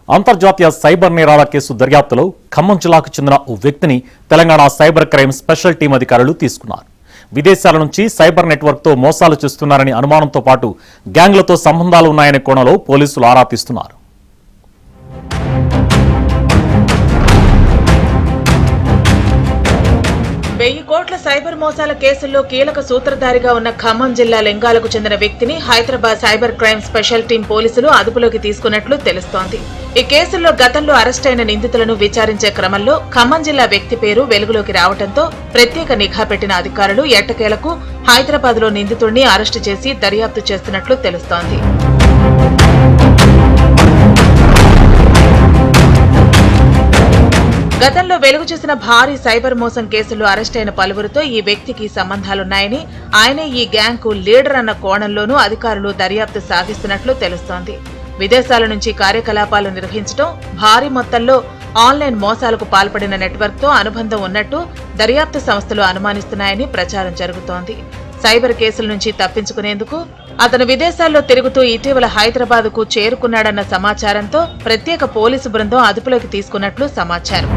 అంతర్జాతీయ సైబర్ నేరాల కేసు దర్యాప్తులో ఖమ్మం జిల్లాకు చెందిన ఓ వ్యక్తిని Telangana cyber crime special team అధికారులు తీసుకున్నారు. విదేశాల నుంచి సైబర్ నెట్వర్క్తో మోసాలు చేస్తున్నారని అనుమానంతో పాటు గ్యాంగ్లతో సంబంధాలు ఉన్నాయనే కోణంలో పోలీసులు ఆరా తీస్తున్నారు. ₹1000 కోట్ల సైబర్ మోసాల కేసుల్లో కీలక సూత్రధారిగా ఉన్న ఖమ్మం జిల్లా లెంగాలకు చెందిన వ్యక్తిని Hyderabad cyber crime special team పోలీసులు అదుపులోకి తీసుకున్నట్లు తెలుస్తోంది. ఈ కేసుల్లో గతంలో అరెస్టైన నిందితులను విచారించే క్రమంలో ఖమ్మం జిల్లా వ్యక్తి పేరు వెలుగులోకి రావడంతో ప్రత్యేక నిఘా పెట్టిన అధికారులు ఎట్టకేలకు హైదరాబాద్ లో నిందితుడిని అరెస్టు చేసి దర్యాప్తు చేస్తున్నట్లు తెలుస్తోంది. గతంలో వెలుగు చూసిన భారీ సైబర్ మోసం కేసుల్లో అరెస్టైన పలువురితో ఈ వ్యక్తికి సంబంధాలున్నాయని, ఆయనే ఈ గ్యాంగ్ కు లీడర్ అన్న కోణంలోనూ అధికారులు దర్యాప్తు సాగిస్తున్నట్లు తెలుస్తోంది. విదేశాల నుంచి కార్యకలాపాలు నిర్వహించడం, భారీ మొత్తంలో ఆన్లైన్ మోసాలకు పాల్పడిన నెట్వర్క్ తో అనుబంధం ఉన్నట్టు దర్యాప్తు సంస్థలు అనుమానిస్తున్నాయని ప్రచారం జరుగుతోంది. సైబర్ కేసుల నుంచి తప్పించుకునేందుకు అతను విదేశాల్లో తిరుగుతూ ఇటీవల హైదరాబాద్ కు చేరుకున్నాడన్న సమాచారంతో ప్రత్యేక పోలీసు బృందం అదుపులోకి తీసుకున్నట్లు సమాచారం.